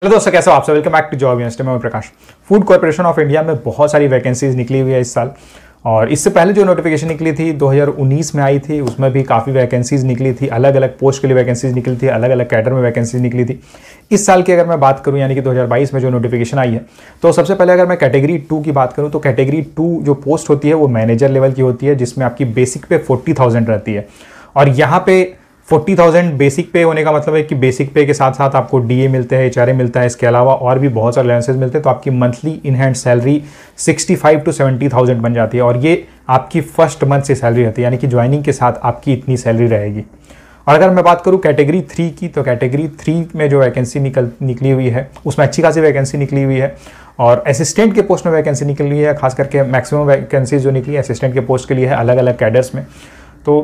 Hello दोस्तों, कैसे हो आप सब। Welcome back to job university में Prakash. Food corporation of India में बहुत सारी वैकेंसीज निकली हुई है इस साल, और इससे पहले जो नोटिफिकेशन निकली थी 2019 में आई थी, उसमें भी काफ़ी वैकेंसीज निकली थी। अलग अलग पोस्ट के लिए वैकेंसीज निकली थी, अलग अलग कैडर में वैकेंसीज निकली थी। इस साल की अगर मैं बात करूं, यानी कि 2022 में जो नोटिफिकेशन आई है, तो सबसे पहले अगर मैं कैटेगरी 2 की बात करूं, तो कैटेगरी 2 जो पोस्ट होती है वो मैनेजर लेवल की होती है, जिसमें आपकी बेसिक पे 40,000 रहती है। और यहाँ पे 40,000 बेसिक पे होने का मतलब है कि बेसिक पे के साथ साथ आपको डीए मिलते हैं, एचआरए मिलता है, इसके अलावा और भी बहुत सारे अलाउंसेस मिलते हैं। तो आपकी monthly in hand salary 65 to 70,000 बन जाती है, और ये आपकी फर्स्ट मंथ से सैलरी रहती है, यानी कि ज्वाइनिंग के साथ आपकी इतनी सैलरी रहेगी। और अगर मैं बात करूं कैटेगरी 3 की, तो कैटेगरी 3 में जो वैकेंसी निकली हुई है उसमें अच्छी खासी वैकेंसी निकली हुई है, और असिस्टेंट के पोस्ट में वैकेंसी निकली हुई है। खास करके मैक्सिमम वैकेंसी जो निकली है असिस्टेंट के पोस्ट के लिए है, अलग अलग कैडर्स में। तो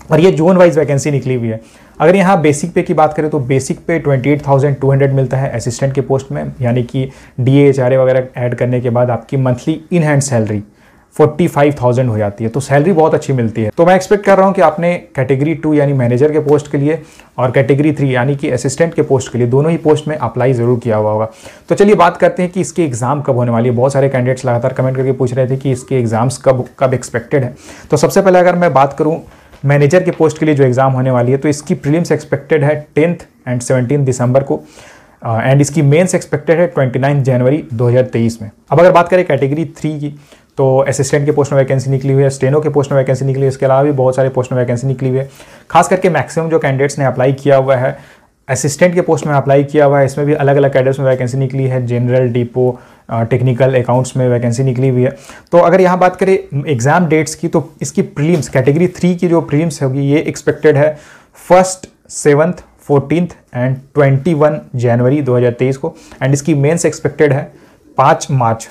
और ये जोन वाइज वैकेंसी निकली हुई है। अगर यहाँ बेसिक पे की बात करें तो बेसिक पे 28,200 मिलता है असिस्टेंट के पोस्ट में, यानी कि डीए एचआरए वगैरह ऐड करने के बाद आपकी मंथली इन हैंड सैलरी 45,000 हो जाती है। तो सैलरी बहुत अच्छी मिलती है। तो मैं एक्सपेक्ट कर रहा हूँ कि आपने कैटेगरी 2 यानी मैनेजर के पोस्ट के लिए और कैटेगरी 3 यानी कि असिस्टेंट के पोस्ट के लिए, दोनों ही पोस्ट में अप्लाई जरूर किया हुआ होगा। तो चलिए बात करते हैं कि इसके एग्जाम कब होने वाली है। बहुत सारे कैंडिडेट्स लगातार कमेंट करके पूछ रहे थे कि इसके एग्जाम्स कब एक्सपेक्टेड है। तो सबसे पहले अगर मैं बात करूँ मैनेजर के पोस्ट के लिए जो एग्ज़ाम होने वाली है, तो इसकी प्रीलिम्स एक्सपेक्टेड है 10th एंड 17 दिसंबर को, एंड इसकी मेंस एक्सपेक्टेड है 29 जनवरी 2023 में। अब अगर बात करें कैटेगरी 3 की, तो असिस्टेंट के पोस्ट में वैकेंसी निकली हुई है, स्टेनो के पोस्ट में वैकेंसी निकली है, इसके अलावा भी बहुत सारे पोस्ट में वैकेंसी निकली हुई है। खास करके मैक्सिमम जो कैंडिडेट्स ने अप्लाई किया हुआ है असिस्टेंट के पोस्ट में अप्लाई किया हुआ है, इसमें भी अलग अलग कैडर्स में वैकेंसी निकली है, जनरल, डिपो, टेक्निकल, अकाउंट्स में वैकेंसी निकली हुई है। तो अगर यहाँ बात करें एग्जाम डेट्स की, तो इसकी प्रीलिम्स कैटेगरी 3 की जो प्रीलिम्स होगी ये एक्सपेक्टेड है 1st, 7th, 14th एंड 21 जनवरी 2023 को, एंड इसकी मेंस एक्सपेक्टेड है 5 मार्च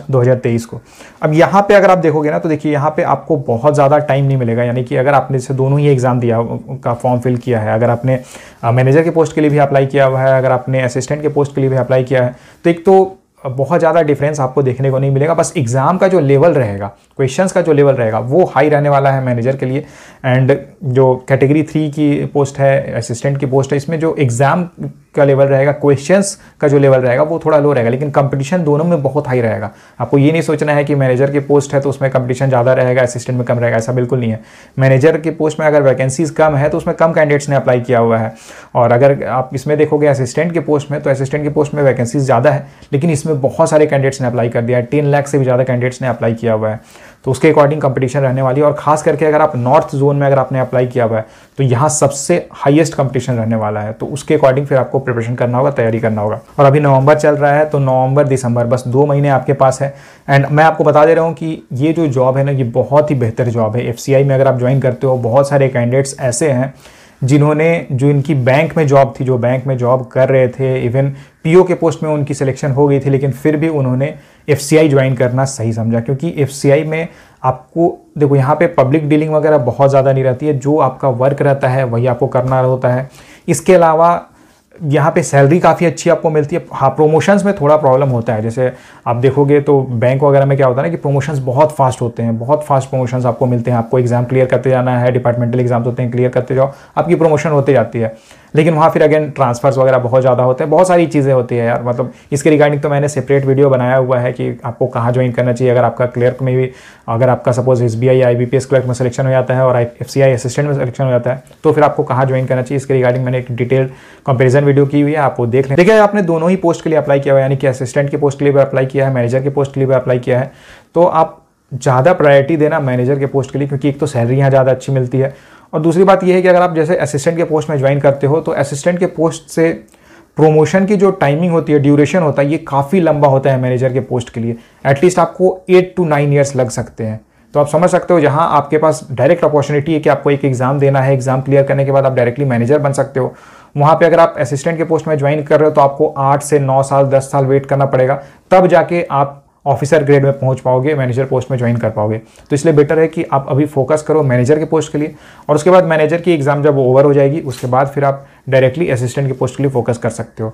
2023 को। अब यहाँ पे अगर आप देखोगे ना, तो देखिए यहाँ पे आपको बहुत ज़्यादा टाइम नहीं मिलेगा, यानी कि अगर आपने जैसे दोनों ही एग्ज़ाम दिया का फॉर्म फिल किया है, अगर आपने मैनेजर के पोस्ट के लिए भी अप्लाई किया हुआ है, अगर आपने असिस्टेंट के पोस्ट के लिए भी अप्लाई किया है, तो एक तो बहुत ज़्यादा डिफरेंस आपको देखने को नहीं मिलेगा। बस एग्ज़ाम का जो लेवल रहेगा, क्वेश्चंस का जो लेवल रहेगा वो हाई रहने वाला है मैनेजर के लिए। एंड जो कैटेगरी 3 की पोस्ट है, असिस्टेंट की पोस्ट है, इसमें जो एग्ज़ाम का लेवल रहेगा, क्वेश्चंस का जो लेवल रहेगा वो थोड़ा लो रहेगा, लेकिन कंपटीशन दोनों में बहुत हाई रहेगा। आपको ये नहीं सोचना है कि मैनेजर की पोस्ट है तो उसमें कंपटीशन ज़्यादा रहेगा, असिस्टेंट में कम रहेगा, ऐसा बिल्कुल नहीं है। मैनेजर की पोस्ट में अगर वैकेंसीज कम है तो उसमें कम कैंडिडेट्स ने अप्लाई किया हुआ है, और अगर आप इसमें देखोगे असिस्टेंट के पोस्ट में, तो असिस्टेंट की पोस्ट में वैकेंसीज ज़्यादा है, लेकिन इसमें बहुत सारे कैंडिडेट्स ने अप्लाई कर दिया है, 10 लाख से भी ज़्यादा कैंडिडेट्स ने अप्लाई किया हुआ है। तो उसके अकॉर्डिंग कंपटीशन रहने वाली है। और खास करके अगर आप नॉर्थ जोन में अगर आपने अप्लाई किया हुआ है, तो यहाँ सबसे हाईएस्ट कंपटीशन रहने वाला है। तो उसके अकॉर्डिंग फिर आपको प्रिपरेशन करना होगा, तैयारी करना होगा। और अभी नवंबर चल रहा है, तो नवंबर दिसंबर बस 2 महीने आपके पास है। एंड मैं आपको बता दे रहा हूँ कि ये जो जॉब है ना, ये बहुत ही बेहतर जॉब है। FCI में अगर आप ज्वाइन करते हो, बहुत सारे कैंडिडेट्स ऐसे हैं जिन्होंने, जो इनकी बैंक में जॉब थी, जो बैंक में जॉब कर रहे थे, इवन PO के पोस्ट में उनकी सिलेक्शन हो गई थी, लेकिन फिर भी उन्होंने FCI ज्वाइन करना सही समझा, क्योंकि FCI में आपको देखो यहाँ पे पब्लिक डीलिंग वगैरह बहुत ज़्यादा नहीं रहती है, जो आपका वर्क रहता है वही आपको करना होता है। इसके अलावा यहाँ पे सैलरी काफ़ी अच्छी आपको मिलती है। हाँ, प्रोमोशंस में थोड़ा प्रॉब्लम होता है, जैसे आप देखोगे तो बैंक वगैरह में क्या होता है ना कि प्रमोशंस बहुत फास्ट होते हैं, बहुत फास्ट प्रमोशंस आपको मिलते हैं। आपको एग्जाम क्लियर करते जाना है, डिपार्टमेंटल एग्जाम्स होते हैं, क्लियर करते जाओ, आपकी प्रमोशन होते जाती है। लेकिन वहाँ फिर अगेन ट्रांसफर्स वगैरह बहुत ज़्यादा होते हैं, बहुत सारी चीज़ें होती है यार। मतलब इसके रिगार्डिंग तो मैंने सेपरेट वीडियो बनाया हुआ है कि आपको कहाँ ज्वाइन करना चाहिए। अगर आपका क्लर्क में भी, अगर आपका सपोज SBI IBPS क्लर्क में सिलेक्शन हो जाता है और FCI असिस्टेंट में सिलेक्शन हो जाता है, तो फिर आपको कहाँ ज्वाइन करना चाहिए, इसके रिगार्डिंग मैंने एक डिटेल कंपेरिजन वीडियो की हुई है, आपको देख लें। देखिए, आपने दोनों ही पोस्ट के लिए अप्लाई किया हुआ है, यानी कि असिस्टेंट के पोस्ट के लिए भी अप्लाई किया है, मैनेजर के पोस्ट के लिए भी अप्लाई किया है, तो आप ज़्यादा प्रायोरिटी देना मैनेजर के पोस्ट के लिए, क्योंकि एक तो सैलरी यहाँ ज़्यादा अच्छी मिलती है, और दूसरी बात यह है कि अगर आप जैसे असिस्टेंट के पोस्ट में ज्वाइन करते हो, तो असिस्टेंट के पोस्ट से प्रोमोशन की जो टाइमिंग होती है, ड्यूरेशन होता है, ये काफ़ी लंबा होता है मैनेजर के पोस्ट के लिए। एटलीस्ट आपको 8 to 9 ईयर्स लग सकते हैं। तो आप समझ सकते हो, जहाँ आपके पास डायरेक्ट अपॉर्चुनिटी है कि आपको एक एग्जाम देना है, एग्जाम क्लियर करने के बाद आप डायरेक्टली मैनेजर बन सकते हो, वहाँ पे अगर आप असिस्टेंट के पोस्ट में ज्वाइन कर रहे हो तो आपको 8 से 9 साल 10 साल वेट करना पड़ेगा, तब जाके आप ऑफिसर ग्रेड में पहुंच पाओगे, मैनेजर पोस्ट में ज्वाइन कर पाओगे। तो इसलिए बेटर है कि आप अभी फोकस करो मैनेजर के पोस्ट के लिए, और उसके बाद मैनेजर की एग्जाम जब ओवर हो जाएगी, उसके बाद फिर आप डायरेक्टली असिस्टेंट के पोस्ट के लिए फोकस कर सकते हो।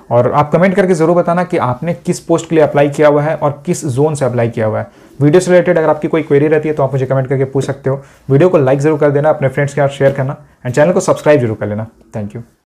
और आप कमेंट करके जरूर बताना कि आपने किस पोस्ट के लिए अप्लाई किया हुआ है और किस जोन से अप्लाई किया हुआ है। वीडियो से रिलेटेड अगर आपकी कोई क्वेरी रहती है तो आप मुझे कमेंट करके पूछ सकते हो। वीडियो को लाइक जरूर कर देना, अपने फ्रेंड्स के साथ शेयर करना, एंड चैनल को सब्सक्राइब जरूर कर लेना। Thank you.